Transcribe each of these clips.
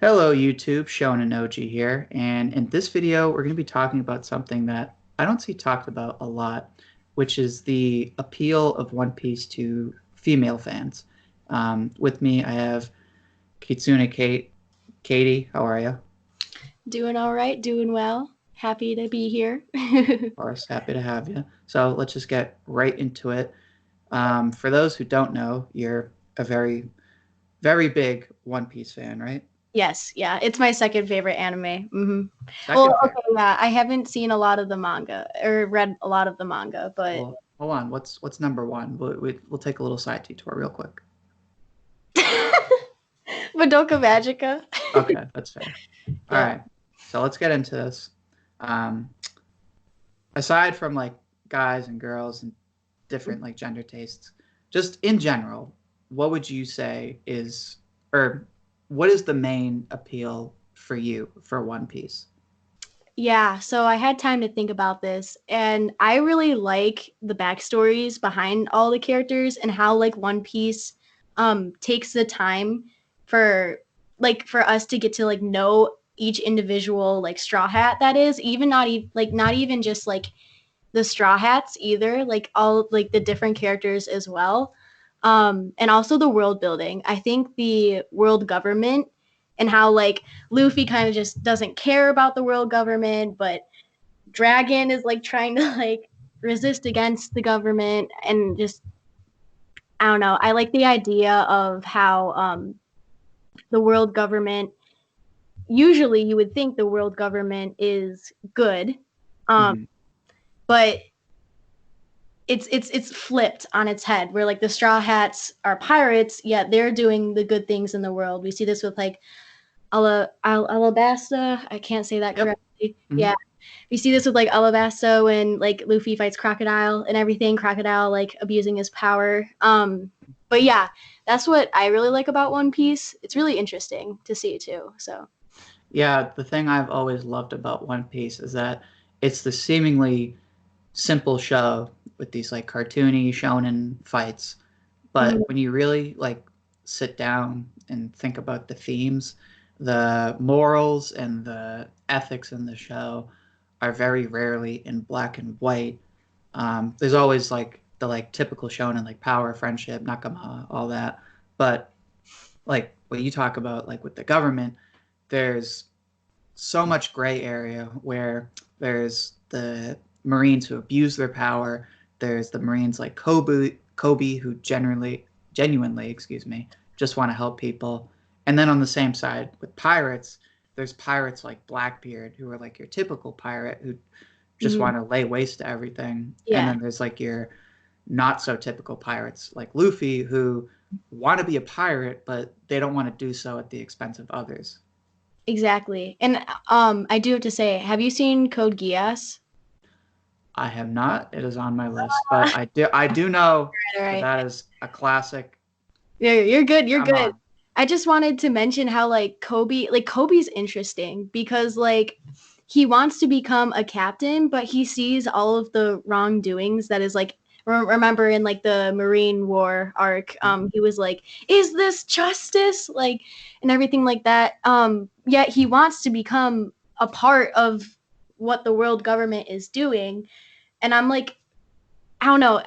Hello YouTube, Shonen Ouji here, and in this video we're going to be talking about something that I don't see talked about a lot, which is the appeal of One Piece to female fans. With me I have Katie, how are you? Doing all right, doing well. Happy to be here. Of course, happy to have you. So let's just get right into it. For those who don't know, you're a very big One Piece fan, right? Yes, yeah, it's my second favorite anime. Well, Second favorite. okay, yeah, I haven't seen a lot of the manga or read a lot of the manga, but Well, hold on. What's number one? We'll take a little side detour real quick. Madoka Magica. Okay, that's fair. All Yeah. right, so let's get into this. Um, Aside from like guys and girls and different like gender tastes, just in general, what would you say is, or what is the main appeal for you for One Piece? Yeah, so I had time to think about this, and I really like the backstories behind all the characters and how like One Piece takes the time for for us to get to like know each individual like straw hat that is, even not even just like the straw hats either, like all like the different characters as well. And also the world building. I think the world government and how like Luffy kind of just doesn't care about the world government, but Dragon is like trying to like resist against the government and just I don't know. I like the idea of how the world government usually you would think the world government is good, um, Hmm. but it's flipped on its head where like the straw hats are pirates yet they're doing the good things in the world. We see this with like Alabasta. I can't say that Yep. correctly. Hmm. Yeah, we see this with like Alabasta when like Luffy fights Crocodile and everything. Crocodile like abusing his power. But yeah, that's what I really like about One Piece. It's really interesting to see too. So Yeah, the thing I've always loved about One Piece is that it's the seemingly simple show with these like cartoony shonen fights. But mhm. when you really like sit down and think about the themes, the morals and the ethics in the show are very rarely in black and white. There's always like the like typical shonen like power, friendship, nakama, all that. But like what you talk about like with the government, there's so much gray area where there's the Marines who abuse their power. There's the Marines like Kobe who genuinely, excuse me, just want to help people. And then on the same side with pirates, there's pirates like Blackbeard who are like your typical pirate who just Mhm. want to lay waste to everything. And Yeah, then there's like your not so typical pirates like Luffy who want to be a pirate, but they don't want to do so at the expense of others. exactly. And I do have to say, have you seen Code Geass? I have not. It is on my list, but I do know All that right. that is a classic. Yeah, you're good. You're Come good. on. I just wanted to mention how like Kobe's interesting because like he wants to become a captain, but he sees all of the wrongdoings that is like remember in like the Marine War arc, he was like, "Is this justice?" Like and everything like that. Yet he wants to become a part of what the world government is doing, and I'm like, I don't know.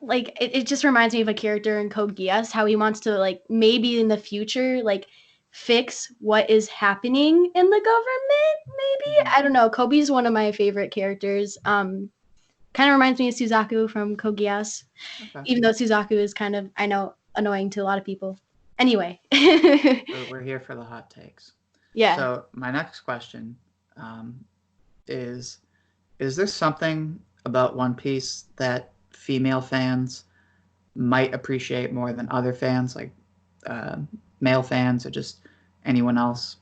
It just reminds me of a character in Code Geass, how he wants to like maybe in the future like fix what is happening in the government. Maybe Mhm. I don't know. Kobe's one of my favorite characters. Kind of reminds me of Suzaku from Code Geass, Okay. even though Suzaku is kind of I know annoying to a lot of people. Anyway, We're here for the hot takes. yeah. So my next question um, is: Is there something about One Piece that female fans might appreciate more than other fans, like uh, male fans or just anyone else?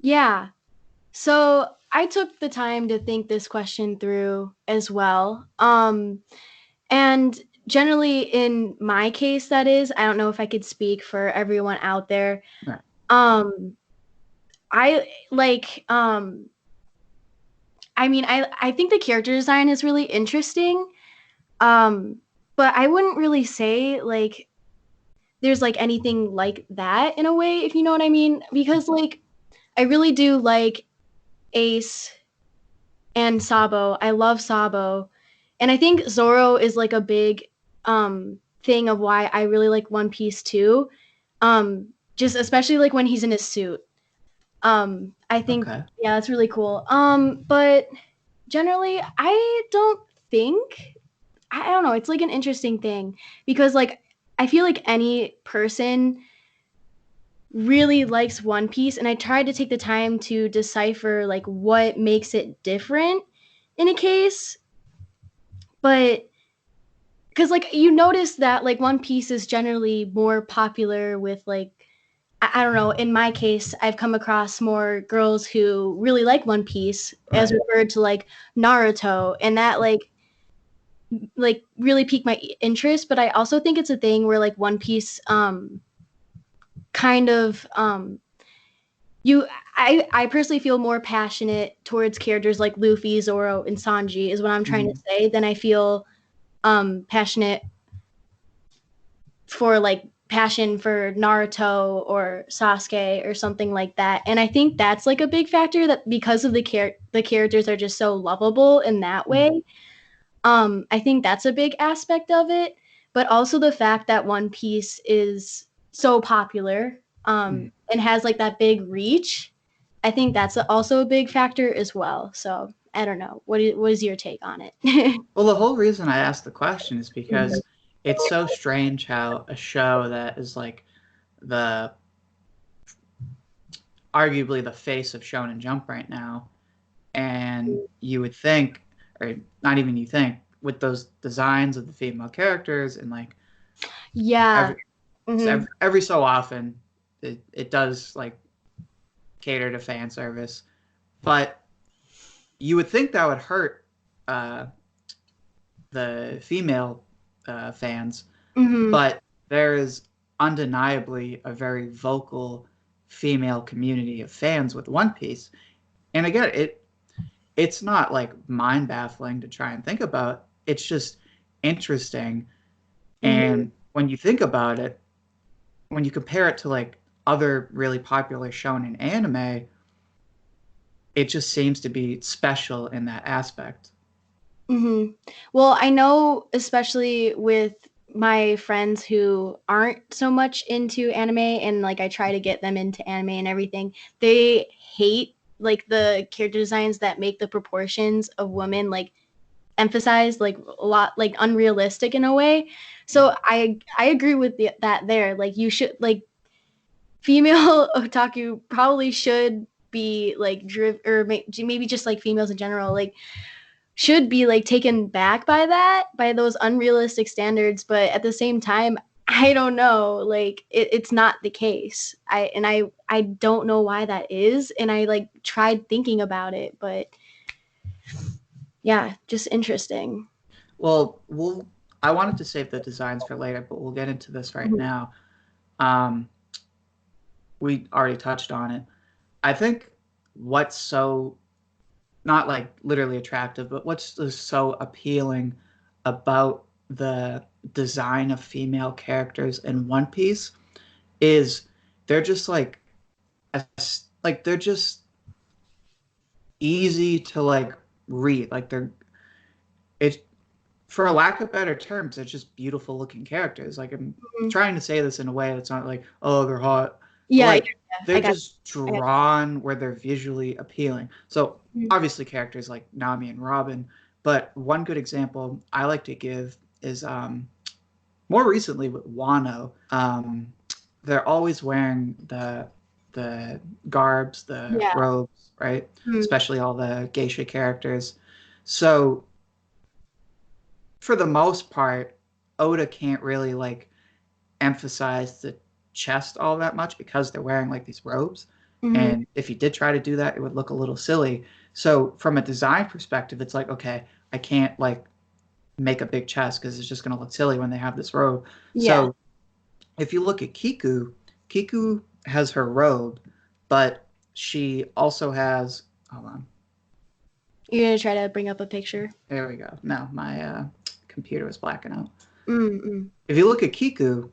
Yeah. So I took the time to think this question through as well. And generally, in my case, that is, I don't know if I could speak for everyone out there. Right. Um, I like, I mean, I think the character design is really interesting. Um, but I wouldn't really say like there's like anything like that in a way, if you know what I mean. Because like I really do like Ace and Sabo. I love Sabo. And I think Zoro is like a big thing of why I really like One Piece too. Just especially like when he's in his suit. I think Okay. yeah, that's really cool. But generally I don't think I don't know, it's like an interesting thing because like I feel like any person really likes One Piece and I tried to take the time to decipher like what makes it different in a case, but because like you notice that like One Piece is generally more popular with like I don't know, in my case I've come across more girls who really like One Piece as Right. referred to like Naruto, and that like really piqued my interest. But I also think it's a thing where like One Piece kind of you I personally feel more passionate towards characters like Luffy, Zoro, and Sanji is what I'm trying to Mhm. say than I feel passionate for like passion for Naruto or Sasuke or something like that. And I think that's like a big factor that because of the characters are just so lovable in that Mhm. way. I think that's a big aspect of it, but also the fact that One Piece is so popular Mhm. and has like that big reach. I think that's also a big factor as well. So I don't know. What is your take on it? Well, the whole reason I asked the question is because it's so strange how a show that is like the arguably the face of Shonen Jump right now, and you would think, or not even you think, with those designs of the female characters and like Yeah. every Hmm. every so often it does like cater to fan service, but you would think that would hurt uh, the female fans, Hmm. but there is undeniably a very vocal female community of fans with One Piece. And again, it's not like mind baffling to try and think about. It's just interesting. Hmm. And when you think about it, when you compare it to like other really popular shonen anime, it just seems to be special in that aspect. Hmm. Well, I know, especially with my friends who aren't so much into anime, and like I try to get them into anime and everything, they hate like the character designs that make the proportions of women like emphasized like a lot like unrealistic in a way. So I agree with that there. Like you should like female otaku probably should be like driven or maybe just like females in general like should be like taken back by that by those unrealistic standards, but at the same time I don't know like it's not the case. I don't know why that is, and I like tried thinking about it, but yeah, just interesting. Well, I wanted to save the designs for later, but we'll get into this right Mhm. now. Um, we already touched on it. I think what's so not like literally attractive, but what's so appealing about the design of female characters in One Piece is they're just like they're just easy to like read. Like they're it for a lack of better terms, they're just beautiful looking characters. Like I'm Mhm. trying to say this in a way that's not like, oh, they're hot, but Yeah, yeah, like yeah, they're just I got drawn where they're visually appealing. So you. obviously characters like Nami and Robin, but one good example I like to give is more recently with Wano. They're always wearing the garbs, the Yeah. robes, right? Mhm. Especially all the geisha characters. So for the most part, Oda can't really like emphasize the chest all that much because they're wearing like these robes. Mhm. And if he did try to do that, it would look a little silly. So from a design perspective, it's like, okay, I can't like make a big chest because it's just going to look silly when they have this robe. Yeah. So if you look at Kiku, Kiku has her robe, but she also has, hold on, You're gonna try to bring up a picture. there we go. No, my computer was blacking out. Mm-mm. If you look at Kiku,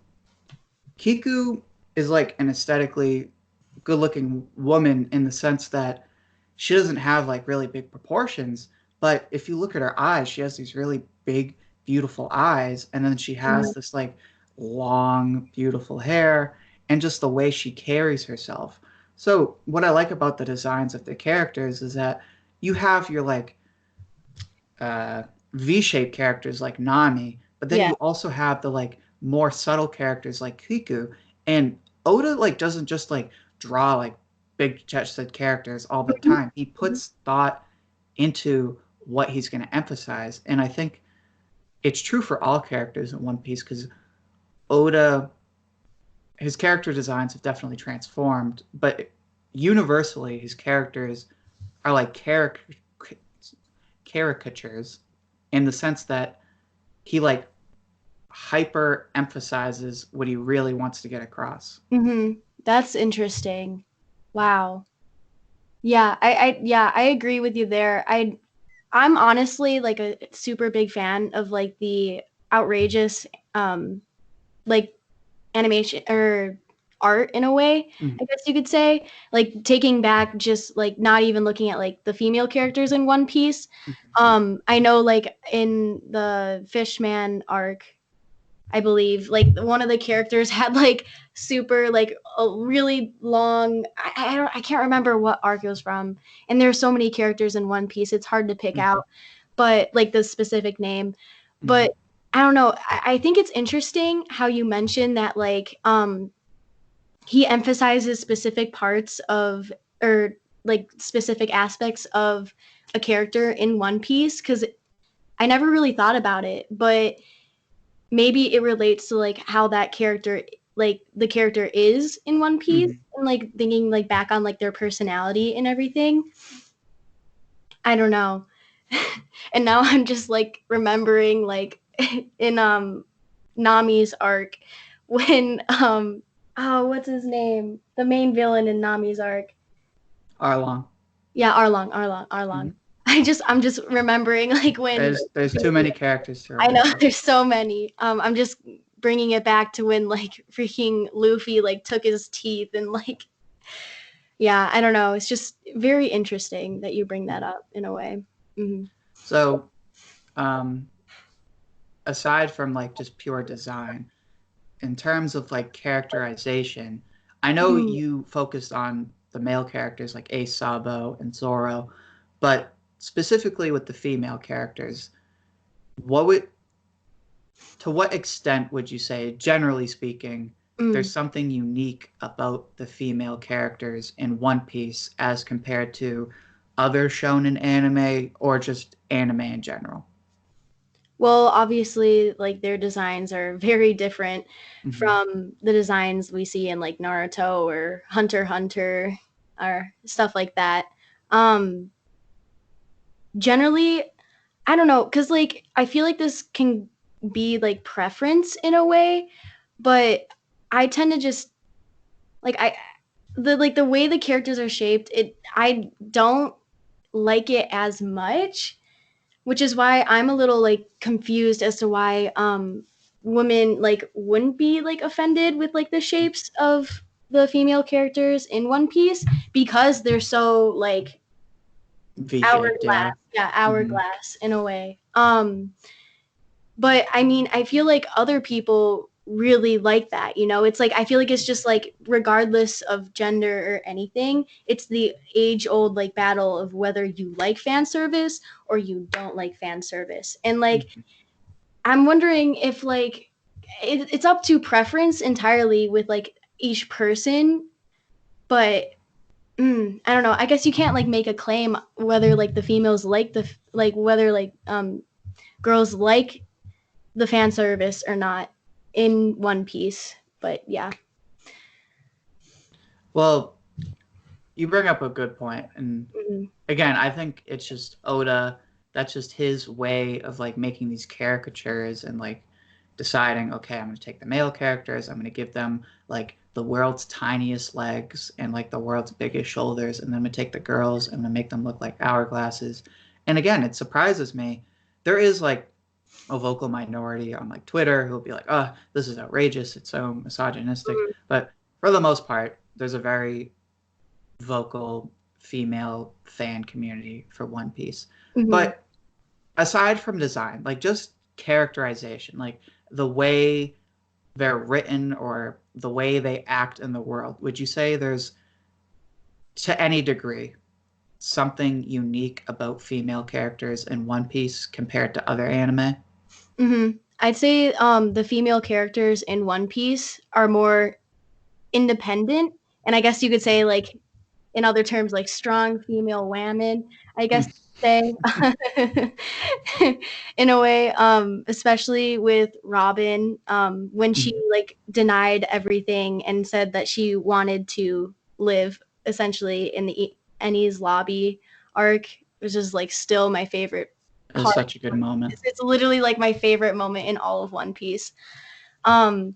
Kiku is like an aesthetically good looking woman in the sense that she doesn't have like really big proportions, but if you look at her eyes, she has these really big, beautiful eyes, and then she has Mhm. this like long, beautiful hair, and just the way she carries herself. So, what I like about the designs of the characters is that you have your like uh, V-shaped characters like Nami, but then Yeah. you also have the like more subtle characters like Kiku. And Oda like doesn't just like draw like big chested characters all the Mhm. time. He puts thought into what he's going to emphasize, and I think it's true for all characters in One Piece because Oda, his character designs have definitely transformed, but universally his characters are like caricatures in the sense that he like hyper emphasizes what he really wants to get across. That's interesting. Wow. Yeah, I agree with you there. I'm honestly like a super big fan of like the outrageous like animation or art in a way, Mm-hmm. I guess you could say. Like taking back just like not even looking at like the female characters in One Piece. I know like in the Fishman arc, I believe like one of the characters had like super like a really long I can't remember what arc it was from. And there's so many characters in One Piece, it's hard to pick Mm-hmm. out, but like the specific name. Mm-hmm. But I don't know. I think it's interesting how you mentioned that like he emphasizes specific parts of or like specific aspects of a character in One Piece because I never really thought about it, but maybe it relates to like how that character like the character is in One Piece Mm-hmm. and like thinking like back on like their personality and everything. I don't know. And now I'm just like remembering like in Nami's arc when oh what's his name? The main villain in Nami's arc. Arlong. Yeah, Arlong. Mm-hmm. I'm just remembering like when There's too many characters to I know remember. there's so many. I'm just bringing it back to when like freaking Luffy like took his teeth and like yeah, I don't know. It's just very interesting that you bring that up in a way. Hmm. So, um, aside from like just pure design, in terms of like characterization, I know Mm. you focused on the male characters like Ace Sabo and Zoro, but specifically with the female characters, what would to what extent would you say, generally speaking, there's Mm. something unique about the female characters in One Piece as compared to other shonen anime or just anime in general? Well, obviously, like their designs are very different Mm-hmm. from the designs we see in like Naruto or Hunter x Hunter or stuff like that. Um, Generally, I don't know, cause like I feel like this can be like preference in a way, but I tend to just like the way the characters are shaped. I don't like it as much, which is why I'm a little like confused as to why women like wouldn't be like offended with like the shapes of the female characters in One Piece because they're so like V-shaped, hourglass, yeah. yeah, Mm-hmm. hourglass in a way. But I mean, I feel like other people really like that, you know? It's like I feel like it's just like regardless of gender or anything, it's the age old like battle of whether you like fan service or you don't like fan service. And like Mm-hmm. I'm wondering if like it's up to preference entirely with like each person, but I don't know. I guess you can't like make a claim whether like the females like like whether like girls like the fan service or not in One Piece. But yeah. Well, you bring up a good point, and Mhm. again, I think it's just Oda. That's just his way of like making these caricatures and like deciding, okay, I'm going to take the male characters, I'm going to give them like the world's tiniest legs and like the world's biggest shoulders, and then I'm going to take the girls and I'm going to make them look like hourglasses. And again, it surprises me. There is like a vocal minority on like Twitter who'll be like, oh, this is outrageous, it's so misogynistic. Mhm. But for the most part, there's a very vocal female fan community for One Piece. Mhm. But aside from design, like just characterization, like the way they're written or the way they act in the world, would you say there's, to any degree, something unique about female characters in One Piece compared to other anime? I'd say the female characters in One Piece are more independent, and I guess you could say like in other terms like strong female women. I guess Mm. say in a way, especially with Robin, when she Mm. like denied everything and said that she wanted to live essentially in the Enies lobby arc, which is like still my favorite It was part. such a good moment. It's literally like my favorite moment in all of One Piece. Um,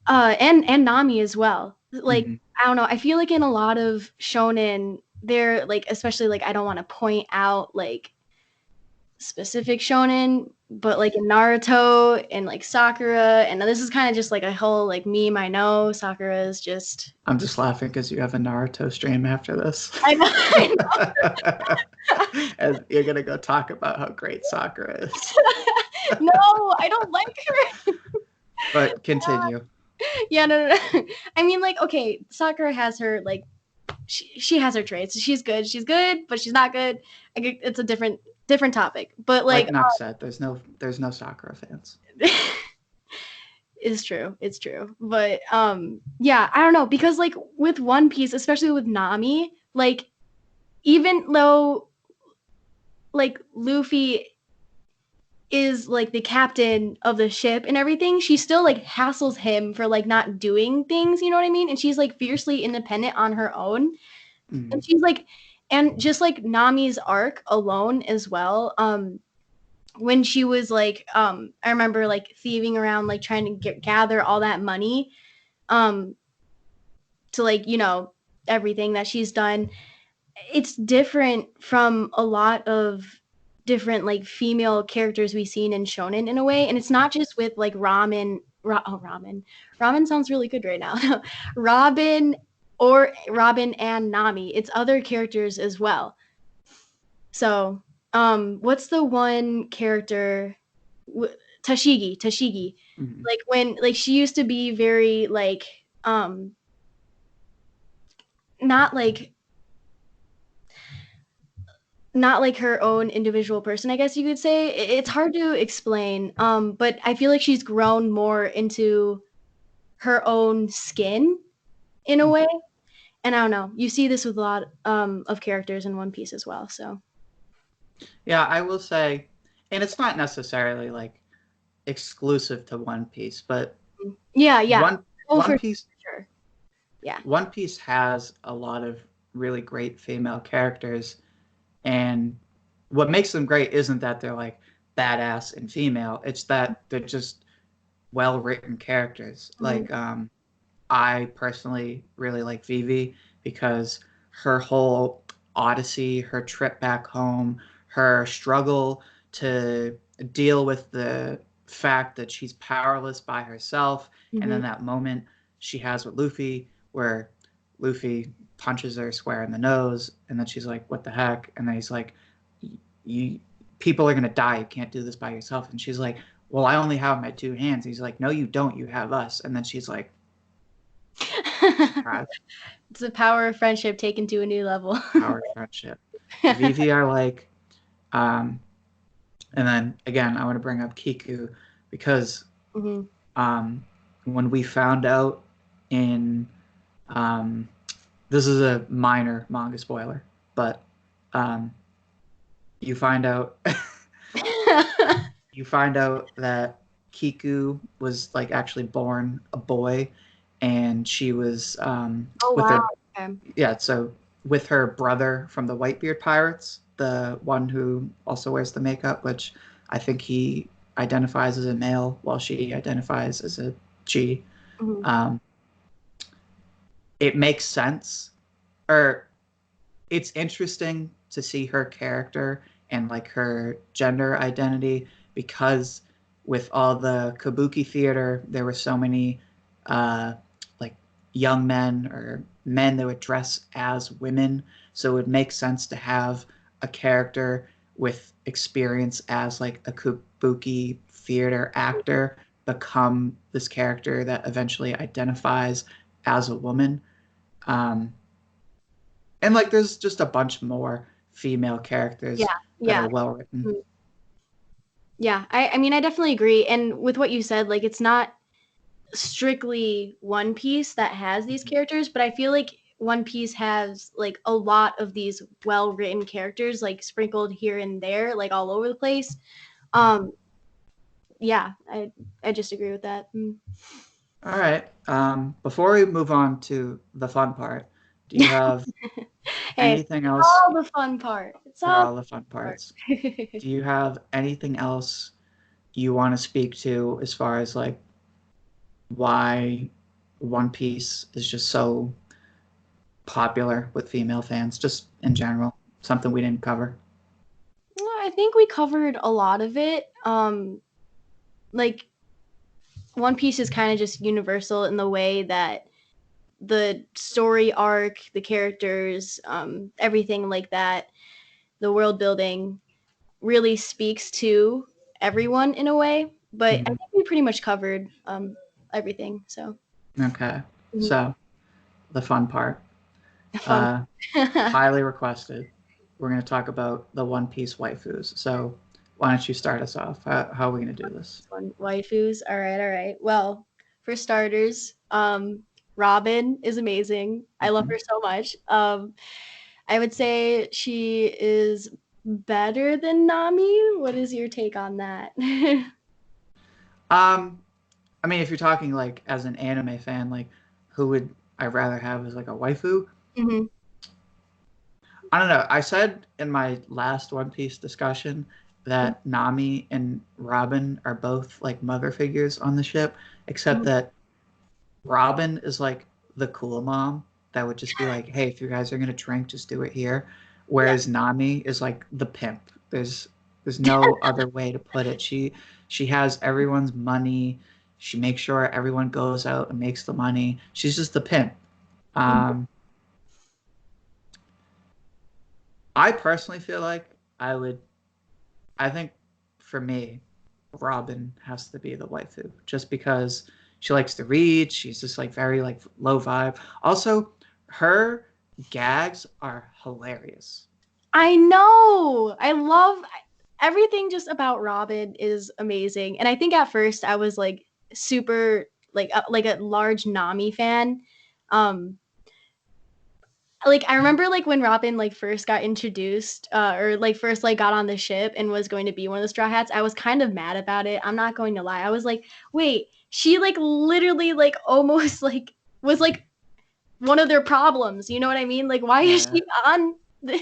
and Nami as well. Like Mm-hmm. I don't know, I feel like in a lot of shonen, they're like, especially like I don't want to point out like specific shonen, but like in Naruto and like Sakura, and this is kind of just like a whole like meme. I know Sakura is just. I'm just laughing because you have a Naruto stream after this. I know. I And you're gonna go talk about how great Sakura is. know. No, I don't like her. But continue. Yeah, no. I mean, like, okay, Sakura has her like she has her traits. She's good. She's good, but she's not good. It's a different topic. But Like like, Nuck said, there's no Sakura fans. it's true. It's true. But yeah, I don't know, because like with One Piece, especially with Nami, like even though like Luffy is like the captain of the ship and everything, she still like hassles him for like not doing things, you know what I mean? And she's like fiercely independent on her own. Mm-hmm. And she's like, and just like Nami's arc alone as well, when she was like, I remember like thieving around, like trying to gather all that money, um to like, everything that she's done. It's different from a lot of different like female characters we've seen in shonen in a way, and it's not just with like ramen sounds really good right now. Robin, or Robin and Nami, it's other characters as well. So what's the one character, Tashigi, Mm-hmm. like when like she used to be very like not like not like her own individual person, I guess you could say. It's hard to explain, but I feel like she's grown more into her own skin in a way. And I don't know, you see this with a lot of characters in One Piece as well. So Yeah, I will say, and it's not necessarily like exclusive to One Piece, but yeah. one Oh, One for Piece sure. Yeah. One Piece has a lot of really great female characters, and what makes them great isn't that they're like badass and female. It's that they're just well written characters. Mhm. Like I personally really like Vivi because her whole odyssey, her trip back home, her struggle to deal with the fact that she's powerless by herself, and then Mhm. that moment she has with Luffy where Luffy punches her square in the nose, and then she's like, "What the heck?" And then he's like, "You people are gonna die. You can't do this by yourself." And she's like, "Well, I only have my two hands." He's like, "No, you don't. You have us." And then she's like, surprise. It's the power of friendship taken to a new level. Power of friendship. Vivi, I like. Um, and then again, I want to bring up Kiku because Mhm. um, when we found out in um, this is a minor manga spoiler, but um, you find out you find out that Kiku was like actually born a boy, and she was Oh with wow. her Okay. yeah, so with her brother from the Whitebeard Pirates, the one who also wears the makeup, which I think he identifies as a male while she identifies as a she. Mhm. Um, it makes sense, or it's interesting to see her character and like her gender identity because with all the kabuki theater, there were so many like young men or men that would dress as women. So it would make sense to have a character with experience as like a kabuki theater actor become this character that eventually identifies as a woman. Um, and like there's just a bunch more female Yeah, characters that yeah. are well written. Mm. Yeah, I mean, I definitely agree. And with what you said, like, it's not strictly One Piece that has these characters, but I feel like One Piece has like a lot of these well written characters, like sprinkled here and there, like all over the place. Um, yeah, I just agree with that. Mm. All right. Before we move on to the fun part, do you have Hey, anything it's else? all the fun part. It's They're all all the fun the fun parts. part. Do you have anything else you want to speak to as far as like why One Piece is just so popular with female fans, just in general? Something we didn't cover. Well, I think we covered a lot of it. Like One Piece is kind of just universal in the way that the story arc, the characters, everything like that, the world building really speaks to everyone in a way. But I Mhm. think we pretty much covered everything. So Okay. mhm. So the fun part. Fun. Uh, highly requested. We're going to talk about the One Piece waifus. So why don't you start us off? How are we going to do this? Fun waifus. All right, all right. Well, for starters, Robin is amazing. I love Mm-hmm. her so much. I would say she is better than Nami. What is your take on that? Um, I mean, if you're talking like as an anime fan, like who would I rather have as like a waifu? Mhm. I don't know. I said in my last One Piece discussion that Nami and Robin are both like mother figures on the ship, except Mhm. that Robin is like the cool mom that would just be like, "Hey, if you guys are gonna drink, just do it here." Yeah. Whereas Nami is like the pimp. There's no other way to put it. She has everyone's money. She makes sure everyone goes out and makes the money. She's just the pimp. Mhm. Um, I personally feel like I would. I think for me, Robin has to be the waifu, just because she likes to read. She's just like very like low vibe. Also, her gags are hilarious. I know. I love everything just about Robin is amazing. And I think at first I was like super like a large Nami fan. Um like I remember like when Robin like first got introduced or like first like got on the ship and was going to be one of the Straw Hats. I was kind of mad about it. I'm not going to lie. I was like, "Wait, she like literally like almost like was like one of their problems. You know what I mean? Like, why is Yeah. she on?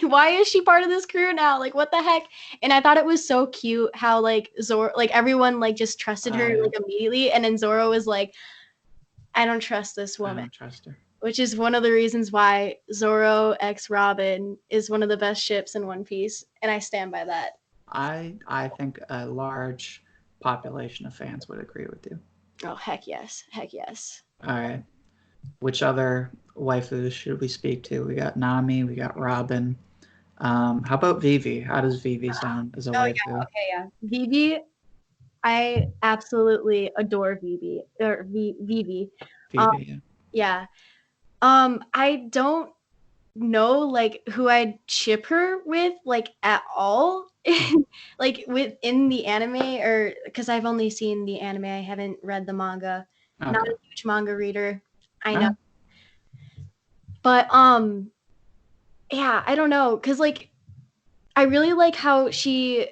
Why is she part of this crew now? Like, what the heck? And I thought it was so cute how like Zoro, like everyone like just trusted her I like immediately, and then Zoro was like, I don't trust this I woman, don't trust her. which is one of the reasons why Zoro x Robin is one of the best ships in One Piece, and I stand by that. I think a large population of fans would agree with you. Oh heck yes, heck yes. All right. Which other waifus should we speak to? We got Nami. We got Robin. How about Vivi? How does Vivi sound as a Oh yeah, waifu? okay, yeah. Vivi, I absolutely adore Vivi or Vivi. Um, Vivi. Yeah. yeah. I don't know like who I'd ship her with like at all. Like within the anime or because I've only seen the anime, I haven't read the manga. Not Okay. a huge manga reader. I know. Uh, But yeah, I don't know cuz like I really like how she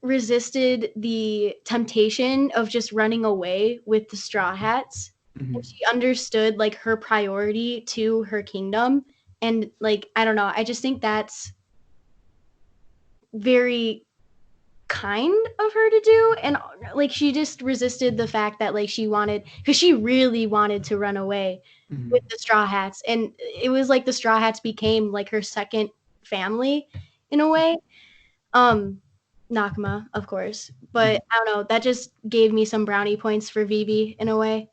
resisted the temptation of just running away with the Straw Hats. And mhm. she understood like her priority to her kingdom. And like, I don't know, I just think that's very kind of her to do. And like, she just resisted the fact that like she wanted, because she really wanted to run away with Mhm. the Straw Hats. And it was like the Straw Hats became like her second family in a way. Um, Nakama, of course. But I don't know, that just gave me some brownie points for Vivi in a way.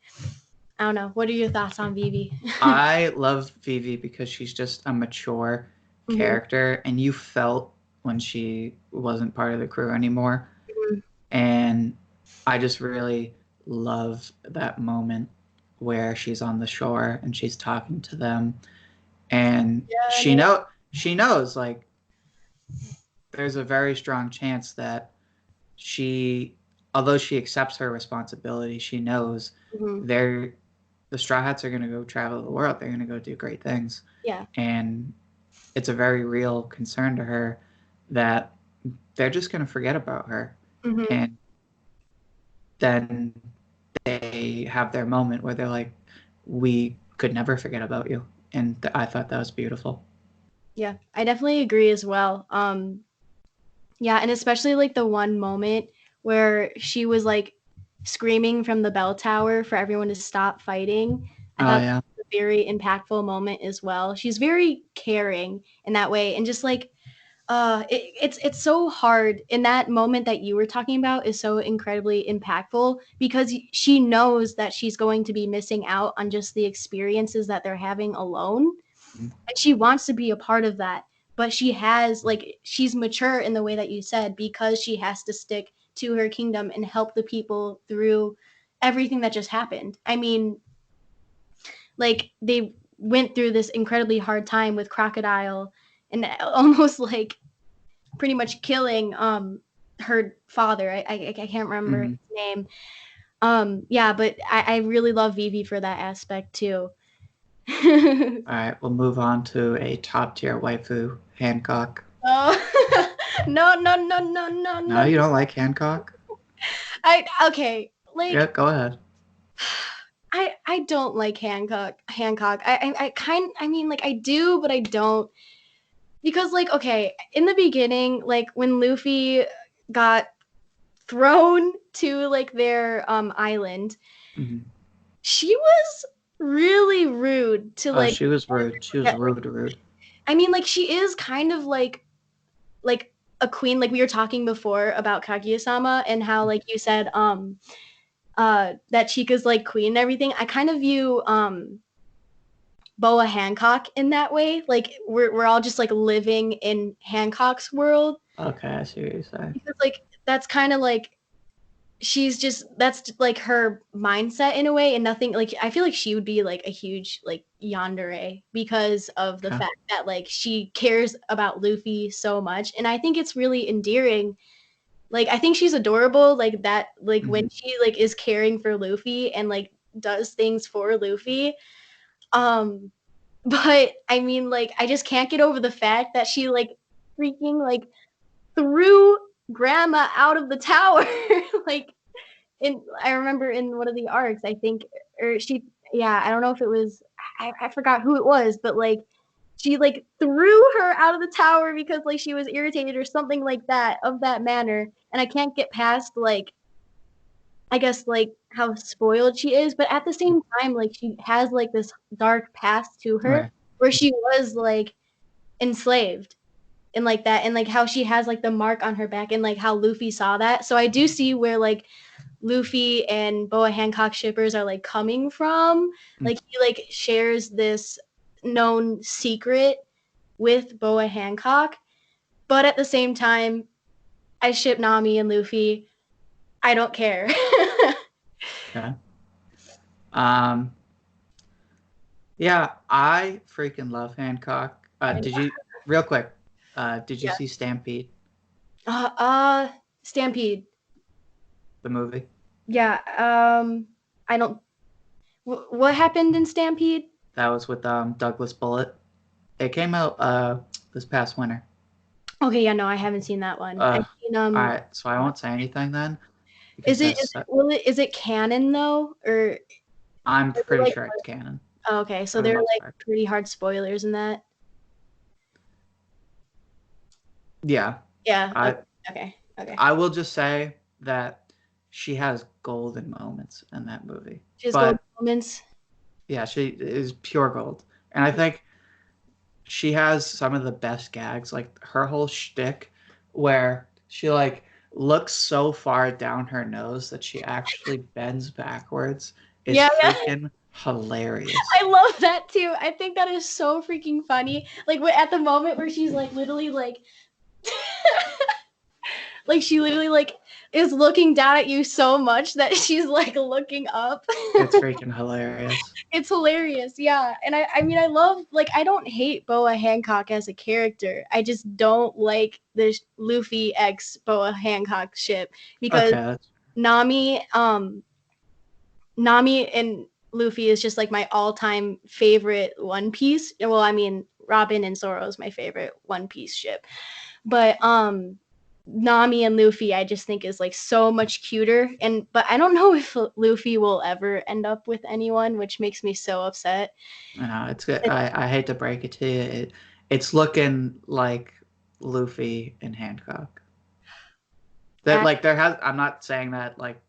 I don't know. What are your thoughts on Vivi? I love Vivi because she's just a mature character, and you felt when she wasn't part of the crew anymore. And I just really love that moment where she's on the shore and she's talking to them, and she knows like there's a very strong chance that she, although she accepts her responsibility, she knows they're the Straw Hats are going to go travel the world. They're going to go do great things. Yeah. And it's a very real concern to her that they're just going to forget about her. And then they have their moment where they're like, we could never forget about you. And I thought that was beautiful. Yeah, I definitely agree as well. Yeah, and especially like the one moment where she was like screaming from the bell tower for everyone to stop fighting. I thought that was a very impactful moment as well. She's very caring in that way, and just like it's so hard in that moment that you were talking about is so incredibly impactful because she knows that she's going to be missing out on just the experiences that they're having alone, and she wants to be a part of that, but she has like she's mature in the way that you said because she has to stick to her kingdom and help the people through everything that just happened. I mean, like they went through this incredibly hard time with Crocodile and almost like pretty much killing her father. I can't remember his name. Yeah, but I really love Vivi for that aspect too. All right, we'll move on to a top tier waifu, Hancock. Oh no. No, you don't like Hancock? Okay, like yeah, go ahead. I don't like Hancock. I mean like I do, but I don't. Because like okay, in the beginning, like when Luffy got thrown to like their island, she was really rude to like she was rude. She was rude. I mean like she is kind of like a queen, like we were talking before about Kaguya-sama and how like you said that Chika's like queen and everything. I kind of view Boa Hancock in that way. Like we're all just like living in Hancock's world. Okay, I see what you're saying. Because like that's kind of like she's just that's like her mindset in a way, and nothing like I feel like she would be like a huge like yandere because of the fact that like she cares about Luffy so much, and I think it's really endearing. Like I think she's adorable, like that, like when she like is caring for Luffy and like does things for Luffy. But I mean, like I just can't get over the fact that she like freaking like threw Grandma out of the tower, like I remember in one of the arcs, I think, or she, yeah, I don't know if it was, I forgot who it was, but like she like threw her out of the tower because like she was irritated or something like that of that manner, and I can't get past like I guess like how spoiled she is, but at the same time, like she has like this dark past to her where she was like enslaved and like that, and like how she has like the mark on her back and like how Luffy saw that. So I do see where like Luffy and Boa Hancock shippers are like coming from. Like he like shares this known secret with Boa Hancock, but at the same time, I ship Nami and Luffy. I don't care. Okay. Yeah, I freaking love Hancock. Did you real quick? Did you see Stampede? Stampede. The movie? Yeah. I don't. What happened in Stampede? That was with Douglas Bullitt. It came out this past winter. Okay, yeah, no, I haven't seen that one. I've seen, all right, so I won't say anything then. Is it canon though, or? I'm pretty sure it's canon. Oh, okay, so they're like pretty hard spoilers in that. Yeah. Yeah. Okay. I will just say that she has golden moments in that movie. She has golden moments. Yeah, she is pure gold, and I think she has some of the best gags. Like her whole shtick, where she like looks so far down her nose that she actually bends backwards is Yeah, yeah. freaking hilarious. I love that too. I think that is so freaking funny. Like at the moment where she's like literally like like she literally like is looking down at you so much that she's like looking up. It's freaking hilarious. It's hilarious, yeah. And I mean I love like I don't hate Boa Hancock as a character. I just don't like the Luffy x Boa Hancock ship because Okay. Nami Nami and Luffy is just like my all-time favorite One Piece. Well, I mean Robin and Zoro is my favorite One Piece ship. But Nami and Luffy I just think is like so much cuter, and but I don't know if Luffy will ever end up with anyone, which makes me so upset. I know it's good. I hate to break it to you. It's looking like Luffy and Hancock. That And like there has. I'm not saying that like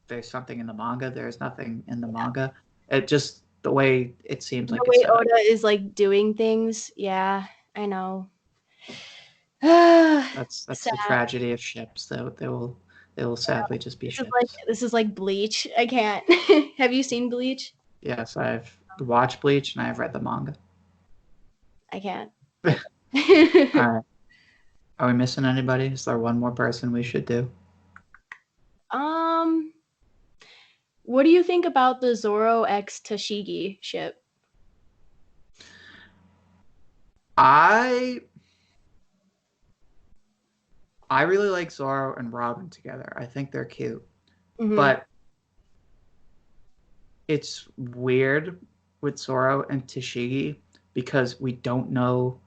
there's something in the manga. There's nothing in the manga. It just the way it seems the like it's way set up. Oda is like doing things, yeah, I know. Sad. That's the tragedy of ships. Though they will sadly just be ships. This is like Bleach. I can't. Have you seen Bleach? Yes, I've watched Bleach and I've read the manga. I can't. All I can't. right. Are we missing anybody? Is there one more person we should do? um, what do you think about the Zoro x Tashigi ship? I I really like Zoro and Robin together. I think they're cute. Mm-hmm. But it's weird with Zoro and Tashigi because we don't know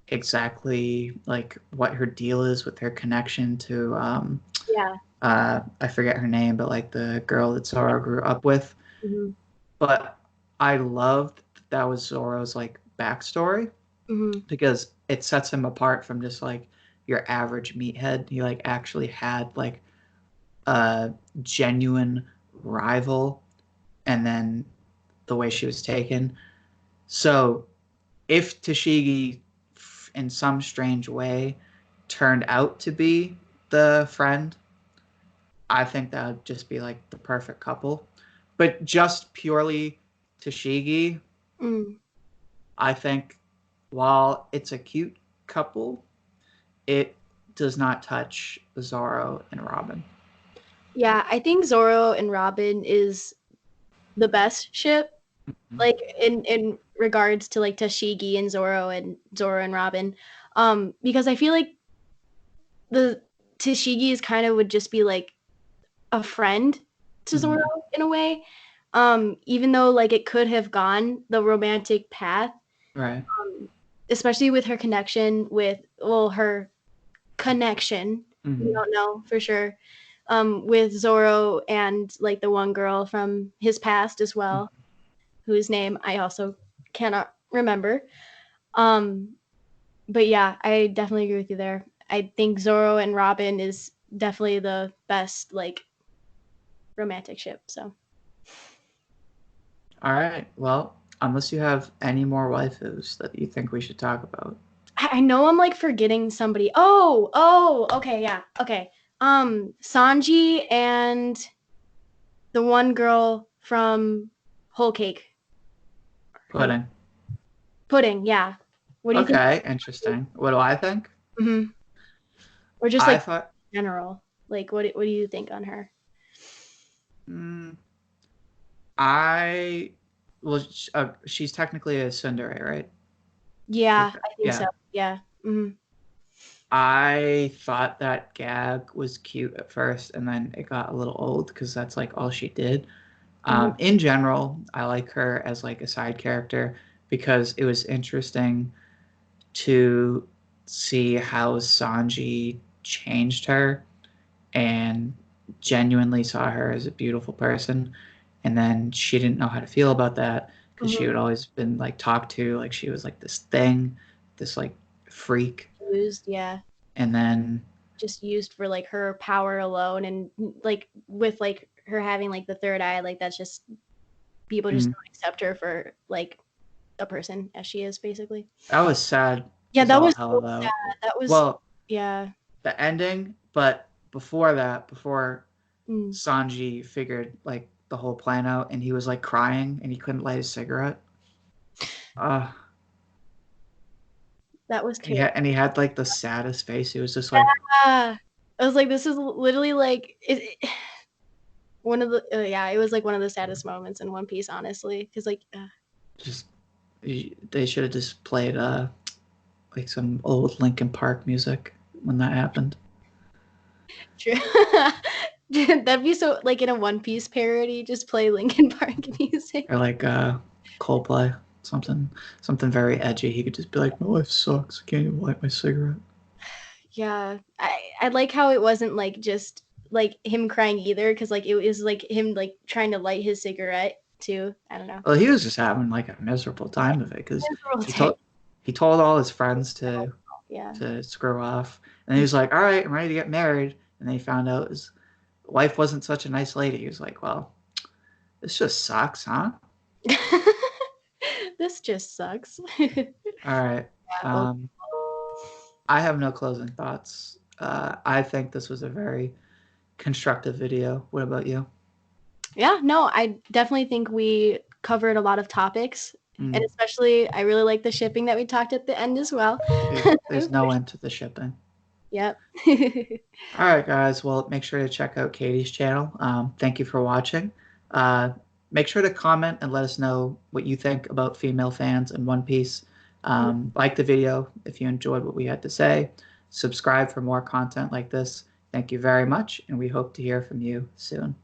exactly like what her deal is with her connection to Yeah. I forget her name, but like the girl that Zoro grew up with. Mm-hmm. But I loved that was Zoro's like backstory Mm-hmm. because it sets him apart from just like your average meathead. He like actually had like a genuine rival, and then the way she was taken. So if Tashigi, in some strange way, turned out to be the friend, I think that would just be like the perfect couple. But just purely Tashigi, Mm. I think while it's a cute couple, it does not touch Zoro and Robin. Yeah, I think Zoro and Robin is the best ship. Like in regards to like Tashigi and Zoro and Robin. Because I feel like the Tashigi is kind of would just be like a friend to Zoro in a way. Even though like it could have gone the romantic path, Right. especially with her connection with her connection. We don't know for sure. With Zoro and like the one girl from his past as well, whose name I also cannot remember. Um, but yeah, I definitely agree with you there. I think Zoro and Robin is definitely the best like romantic ship. So All right. Well, unless you have any more waifus that you think we should talk about. I know I'm like forgetting somebody. Okay, yeah, okay. Sanji and the one girl from Whole Cake. Pudding. Pudding, yeah. What do you think? Okay, interesting. What do I think? Mm-hmm. Or just I like thought in general. Like what do you think on her? mm, I well, she's technically a tsundere, right? Yeah, I think so. Yeah. Yeah. Mm-hmm. I thought that gag was cute at first, and then it got a little old because that's like all she did. Mm-hmm. In general, I like her as like a side character because it was interesting to see how Sanji changed her and genuinely saw her as a beautiful person. And then she didn't know how to feel about that because she Mm-hmm. had always been like talked to like she was like this thing, this like freak. Used, yeah. And then Just used for like her power alone, and like with like her having like the third eye, like that's just people just don't accept her for like a person as she is basically. that was sad Yeah, as that all was hell so sad. though. That was Well, yeah. the ending, but before that, before Mm, Sanji figured like the whole plan out, and he was like crying and he couldn't light his cigarette. Uh, that was and terrible. he had like the saddest face. He was just like, Yeah. I was like, this is literally like one of the yeah, it was like one of the saddest moments in One Piece, honestly, because like just they should have just played like some old Linkin Park music when that happened, true. That'd be so like in a One Piece parody, just play Linkin Park music. or like Coldplay, something very edgy. He could just be like, "My life sucks. I can't even light my cigarette." Yeah, I like how it wasn't like just like him crying either, because like it was like him like trying to light his cigarette too. I don't know. Well, he was just having like a miserable time of it because Miserable he day. told he told all his friends Yeah. to screw off, and he was like, "All right, I'm ready to get married." And then he found out his wife wasn't such a nice lady. He was like, "Well, this just sucks, huh?" This just sucks. Yeah, All right. well, Um, I have no closing thoughts. I think this was a very constructive video. What about you? yeah, no, I definitely think we covered a lot of topics, and Mm, especially I really like the shipping that we talked at the end as well. there's no end to the shipping. Yep. All right, guys. Well, make sure to check out Katie's channel. Thank you for watching. Uh, Make sure to comment and let us know what you think about female fans in One Piece. Like the video if you enjoyed what we had to say. Subscribe for more content like this. Thank you very much, and we hope to hear from you soon.